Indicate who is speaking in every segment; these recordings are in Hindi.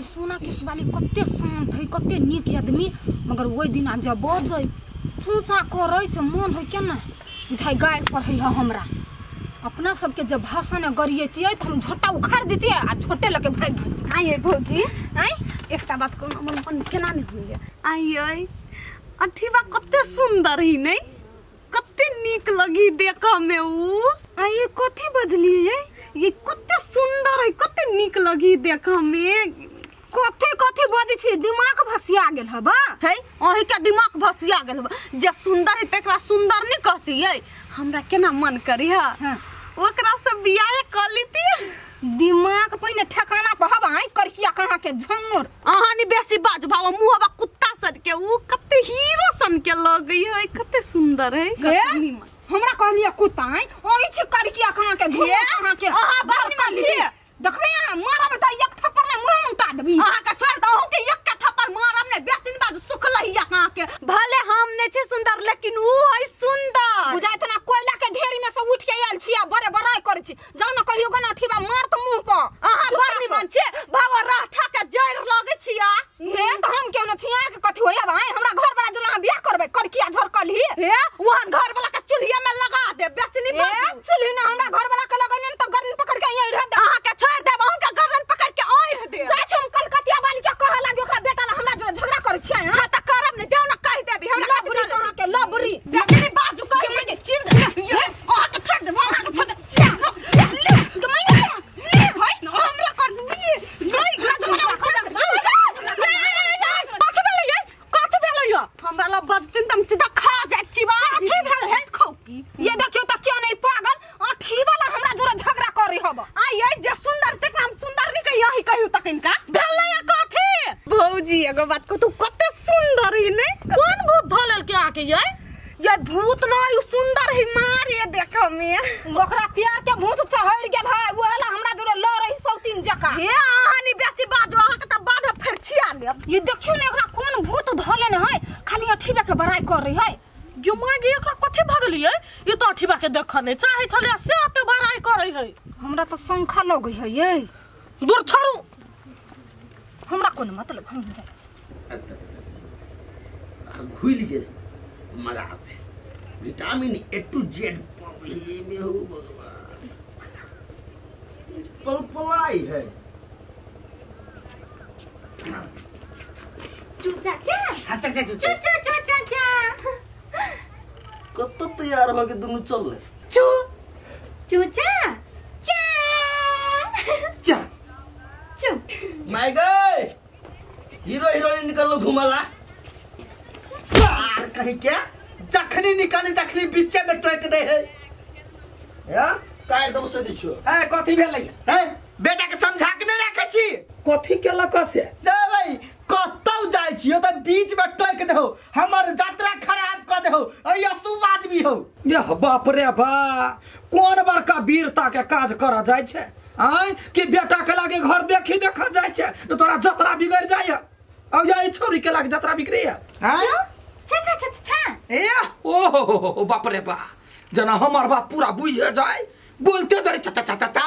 Speaker 1: ये सोना केस वाली कते शांत है, कते नीक आदमी, मगर वो दिन आ जब बजे चूचा करे से मन हो केना बुझाई गाड़ पर है हमरा। अपना सबके जब भाषण गरिएतिए तो हम झोटा उखाड़ देतिए आ छोटे लगे भाग देतिए।
Speaker 2: आइए भौजी, आई एकटा बात को मन अपन केना में होइए। आइए अठीबा कते सुंदर ही नहीं, कते नीक लगी देखा में ऊ। आइए कथी बजलिए ये कते सुंदर है, कते नीक लगी देखा में।
Speaker 1: कथी कथी बजै छी, दिमाग भसिया गेल हबा
Speaker 2: है ओही के दिमाग भसिया गेल हबा। जे सुंदर है तकरा सुंदर नहीं कहती है, हमरा केना मन करी है ओकरा से बियाह कर लेती।
Speaker 1: दिमाग पहिने ठिकाना पर हबा आई करकिया कहां के झंगुर।
Speaker 2: आहानी बेसी बाज भाव मुहबा कुत्ता सन के, ऊ कते हीरो सन के लगई है, कते सुंदर है, कते नीमन।
Speaker 1: हमरा कहलिए कुत्ता आई ओही छी करकिया कहां के घुम कहां के
Speaker 2: आहा बानी मानी
Speaker 1: देखबे यहां मारब त एक थप्पड़ में मुंह उठा देबी।
Speaker 2: आहा का छोड़ दो के एक का थप्पड़ मारब ने बेसिन बाज सुखलहिया कहां के। भले हम ने छी सुंदर लेकिन ऊ है सुंदर।
Speaker 1: बुझाय तना कोयला के ढेरी में से उठ के आयल छिया, बड़े बड़ाई करे छी। जान न कहियो गना ठीबा मार त मुंह पर।
Speaker 2: आहा बानी मान छे भाव राठा के जड़ लगे छिया।
Speaker 1: हे त हम केनो छिया के कथि होया भाई, हमरा घर वाला दुल्हा बियाह करबे करकिया झरकली।
Speaker 2: हे वहन घर वाला के चुल्हिया में लगा दे बेसिनी बाज।
Speaker 1: चुल्ही ना हमरा घर वाला के लगैले त गर्दन पकड़ के यहीं रह दे।
Speaker 2: आहा के छोड़ दे बहु के गर्दन पकड़ के ओढ़ दे।
Speaker 1: जाय हम कलकतिया वाली के कह लागी ओकरा बेटा ला हमरा जोरे झगड़ा करे छिया।
Speaker 2: हां त करब ने जाओ ना कह देबी हमरा
Speaker 1: लबरी कहां के लबरी
Speaker 2: बेसिनी बाजू कह के चिल दे। आहा के छोड़ दे, आहा के छोड़ दे। एगो बात को तू कते सुंदर ही नहीं।
Speaker 1: कौन भूत धोलल के आके
Speaker 2: ये भूत ना यू सुंदर ही मारे देखो में।
Speaker 1: ओकरा प्यार के भूत चढ़ गेल है, ओला हमरा जोरे ल रही सौतीन जका।
Speaker 2: हे आहानी बेसी बाजो आहा के त बाद में फेरछिया लेब।
Speaker 1: ये देखियो ने ओकरा कौन भूत धोले न है, खाली अठीबा के बड़ाई कर रही है।
Speaker 3: यो मागे एकरा कथि भगली है, ये तो अठीबा के देखने चाहे छले से अते बड़ाई करे है।
Speaker 1: हमरा तो संखा लगे है ये।
Speaker 3: दूर छोड़ू,
Speaker 1: हमरा कोन मतलब हम जाए
Speaker 4: सार घुल गेल मजा आते। विटामिन A to Z ही में हो भगवान पलपलाई है।
Speaker 2: चूचा क्या
Speaker 4: अच्छा अच्छा
Speaker 2: चू चू चू चू चू
Speaker 4: कत तैयार हो के दोनों चल ले
Speaker 2: चू चूचा चा
Speaker 4: चा
Speaker 2: चू
Speaker 4: मैं गए हीरो हीरोइन निकल घुमला सार कहीं क्या जखनी निकाली तखनी बीच में टोक दे है या काट दो से दिछो।
Speaker 5: ए कथि भेलै
Speaker 4: है बेटा के समझा के नहीं रखे छी।
Speaker 5: कथि केला कसे
Speaker 4: दे भाई कतौ जाय छी त बीच में टोक दे हो, हमर यात्रा खराब कर दे हो। अय अशुभ आदमी हो।
Speaker 5: ये बाप रे बा, कोन बड़का वीरता के काज करा जाय छे आय कि बेटा के लागे घर देखी देखा जाय छे तो तोरा यात्रा बिगड़ जाय। अब जा छोरी के लागे यात्रा बिगड़ी है।
Speaker 4: हां
Speaker 2: छा छा छा छा
Speaker 5: ए ओ बाप रे बा, जना हमर बात पूरा बुझ जाय बोलते दरे चा चा चा चा।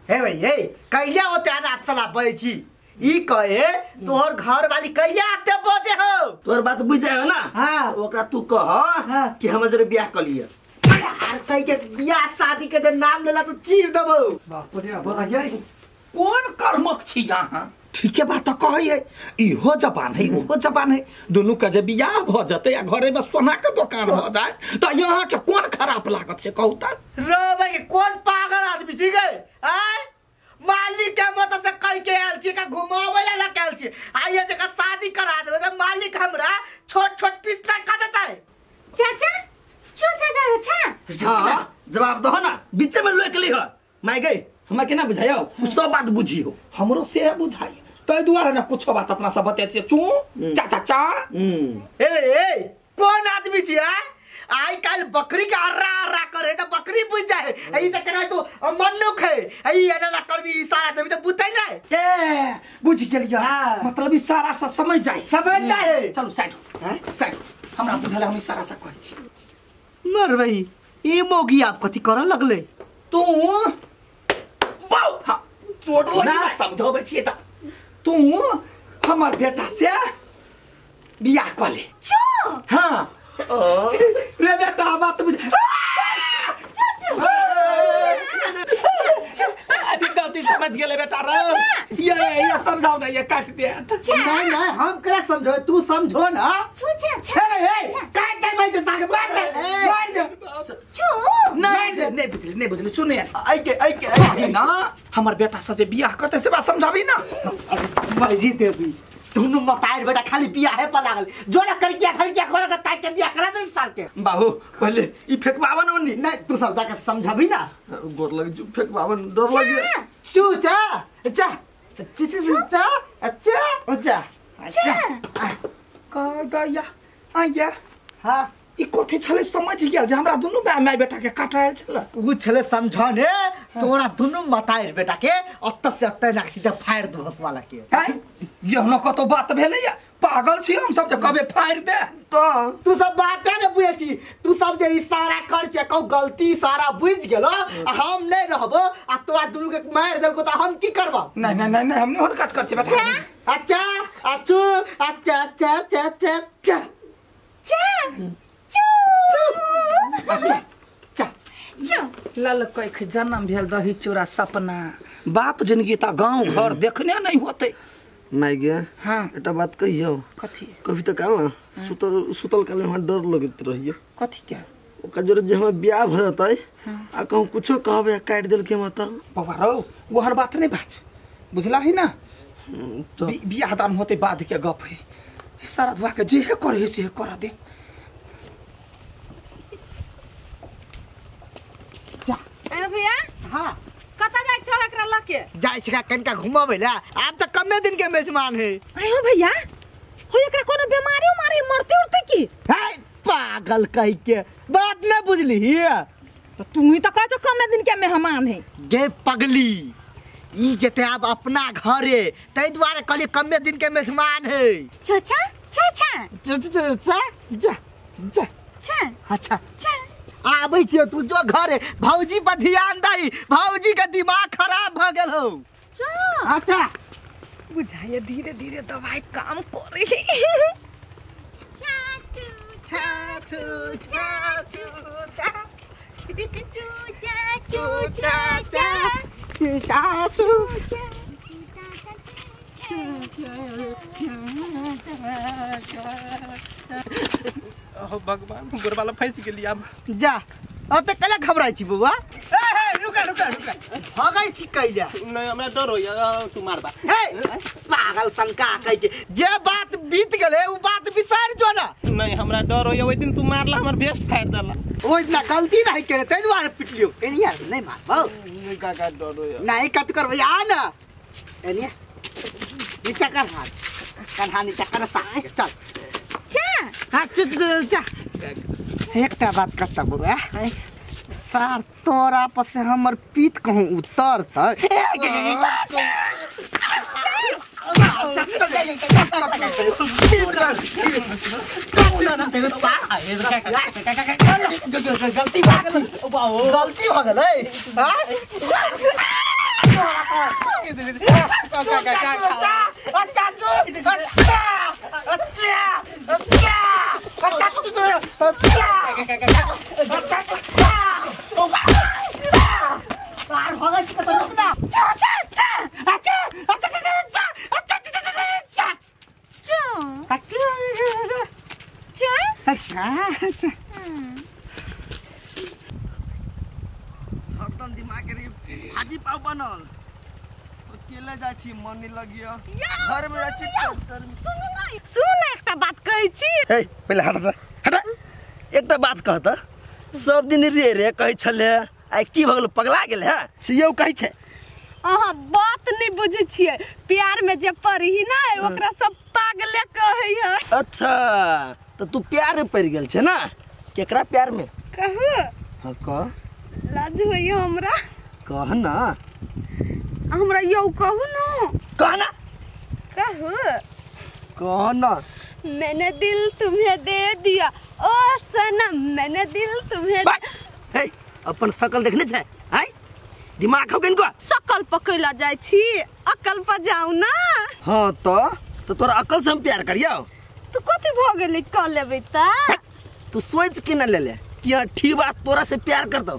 Speaker 4: हे भाई हे कहिया होते आप सलाह पड़े छी ई कहे तोहर घर वाली कहिया आते बजे हो। तोहर बात बुझ जाए ना। हां ओकरा तू कह कि हम जरे ब्याह कर लिए यार। कहि के ब्याह शादी के जे नाम लेला तो चीर देबो।
Speaker 5: बाप रे बा, ये कौन कर्मक छी यहां। ठीक है बात कहै है, इहो जबान है ओहो जबान है, दोनों का जब बियाह भ जते या घरे में सोना के दुकान भ जाए त यहां के कौन खराब लागत से कहू त।
Speaker 4: रो भाई कौन पागल आदमी छी गए आय मालिक के मत से कह के आल छी का घुमावे ला कहल छी आइए जका शादी करा देबे त मालिक हमरा छोट छोट पिस्ता का देता है।
Speaker 2: चाचा चू चाचा छा
Speaker 4: हां जवाब दो ना, बीच में लोक ली हो। मैं गई हमरा केना बुझायो उ सब बात बुझियो,
Speaker 5: हमरो से बुझाई तै दुआरे ना कुछ बात अपना सब बतेते चू चा चा चा।
Speaker 4: ए कौन आदमी छी आई काल बकरी के अर्रा अर्रा करे त बकरी बुझ जाए। आई त करा तो मन्नुख है आई एना करबी इशारा देबी त बुझै नै।
Speaker 5: ए बुझ गेलिया मतलब इशारा से समझ जाए चलो साइड साइड हमरा बुझले हम इशारा से कहै छी।
Speaker 4: मर भाई ए मोगी आप कथि करन लगले
Speaker 5: तू बाउ हां चोट लगी ना समझावे छी त तू हमार बेटा से बियाह कर ले। हाँ रे बेटा बात बुझ अभी गलती समझ गेले बेटा रे। ये समझाओ ना, ये काट दे।
Speaker 4: नहीं नहीं हम क्या समझो, तू समझो ना। काट दे भाई, साग मार दे
Speaker 5: नहीं बुझले सुने
Speaker 4: आई
Speaker 5: ना हमार बेटा से बियाह करते से बात समझाबी ना।
Speaker 4: मर्जी देवी दोनों मतायर बेटा खाली बियाह है पर लागल जो ना कर क्या खोला का ताई के बियाह करा दे साल के।
Speaker 5: बाबू पहले ई फेंकवावन ओनी
Speaker 4: नहीं तू सब जाके समझाबी ना।
Speaker 5: गोर लग जो फेंकवावन डर लगे।
Speaker 4: चूचा अच्छा अच्छा अच्छा अच्छा
Speaker 5: का दया आया।
Speaker 4: हां
Speaker 5: ई कोथि छले समझ गेल जे हमरा दुनु माय बेटा के काटायल छले।
Speaker 4: उ छले समझाने तोरा दुनु मतायर बेटा के अत्त से अत्त नाखी से फाड़ दोस वाला के।
Speaker 5: हैं ये न कतो बात भेले या पागल छी हम सब जे कबे फाड़ दे।
Speaker 4: तो तू सब बात न बुझे छी, तू सब जे इशारा कर छे कौ गलती इशारा बुझ गेलो हम नहीं रहबो आ तोरा दुनु के मार देल को त हम की करबो।
Speaker 5: नहीं नहीं नहीं हम नहीं काज कर छे बेटा।
Speaker 4: अच्छा अच्छू अच्छा अच्छा अच्छा अच्छा
Speaker 5: लाल कख जन्म भेल दही चूड़ा सपना, बाप जिंदगी त गांव घर देखने नहीं होते।
Speaker 4: नहीं गया
Speaker 5: हाँ
Speaker 4: एटा बात कहियो
Speaker 5: कथी
Speaker 4: कभी तो कहला सुतल काले हमरा डर लगत रहियो।
Speaker 5: कथी के
Speaker 4: ओका जोरे जे हम बियाह भ जतै आ कहूं कुछो कहबे काट देल के मत
Speaker 5: बाबा रो वो हर बात नहीं बात बुझला ही ना। बियाह दान होते बाद के गप है सारा धुआ के जे करे से कर दे।
Speaker 2: ए भैया
Speaker 4: हां
Speaker 2: कता जाय छ एकरा लके
Speaker 4: जाय छिका कनका घुमाबे ला आब त कमे दिन के मेजमान है।
Speaker 2: आयो भैया हो एकरा कोनो बीमारी उमारी मरते उरते की
Speaker 4: हाय पागल कहि के बात न बुझली हिया
Speaker 2: तो तू ही तो कह छ कमे दिन के मेहमान है।
Speaker 4: गे पगली ई जेते अब अपना घरे तै द्वारे कहली कमे दिन के मेजमान है।
Speaker 2: चाचा चाचा
Speaker 4: जा जा जा
Speaker 2: चा
Speaker 4: अच्छा आबै छियो तू जो घरे भौजी पर ध्यान दई, भौजी के दिमाग खराब भ गेल हो। अच्छा
Speaker 2: बुझाइए धीरे धीरे दवाई काम करे है। चाचू चाचू चाचू चाचू चाचू
Speaker 6: भगवान गोर वाला फंस गेली अब
Speaker 4: जा अब त कला घबराई छी बुआ।
Speaker 6: रुका
Speaker 4: भगै छी कैला
Speaker 6: नहीं हमरा डर होया तू मारबा।
Speaker 4: पागल शंका कह के जे बात बीत गेले उ बात बिसार जो ना।
Speaker 6: नहीं हमरा डर होया ओइ दिन तू मारला हमर बेस्ट फाड़ देला।
Speaker 4: ओइ इतना गलती नहीं करे तै द्वारे पिटलियो एनी यार नहीं मारबो
Speaker 6: का डर होया
Speaker 4: नहीं कत करबे आ ना एनी नीचे कर हाथ कन्हा नीचे कर सा चल
Speaker 2: चा
Speaker 4: हां चल जा एकटा बात करता बुआ सार तोरा पर से हमर पीत कहूं उतर त गलती भ गेलै हरदम दिमाग रे भाजी पाव बनल अकेले जाइ छी मन नहीं लगियो घर में जाइ छी
Speaker 2: सुन ना एकटा बात कहै छी।
Speaker 4: ए पहिले हट एकटा बात कहता सब दिन रे कहै छले आइ की भ गेल पगला गेल है से यौ कहै छै।
Speaker 2: अहाँ बात नहीं बुझे छिए प्यार में जे पड़ी ना ओकरा सब पागले कहै है।
Speaker 4: अच्छा तो तू प्यार में पड़ गेल छै ना केकरा प्यार में
Speaker 2: कहू
Speaker 4: हां कह
Speaker 2: लाज होई हमरा
Speaker 4: कह ना
Speaker 2: हमरा यौ कहू ना
Speaker 4: कह ना
Speaker 2: कहू
Speaker 4: कह ना
Speaker 2: मैंने दिल तुम्हें दे दिया ओ सनम मैंने दिल तुम्हें
Speaker 4: हे अपन शकल देखने छै हाय दिमाग हो गेल को
Speaker 2: सकल पकैला जाय छी अकल पर जाऊ ना।
Speaker 4: हाँ तो तोरा अकल से हम प्यार करियो।
Speaker 2: तो कथी भ गेलै क लेबै त
Speaker 4: तू सोच के न ले ले कि हाँ ठीक बात तोरा से प्यार कर दो।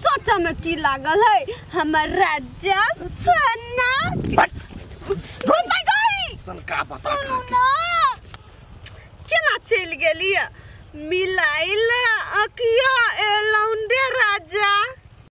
Speaker 2: सोच में की लागल है हमर राजा सोना
Speaker 4: सन का बता
Speaker 2: सुनू ना केना चल गेलिए मिलाइल अकिया ए लौंडे राजा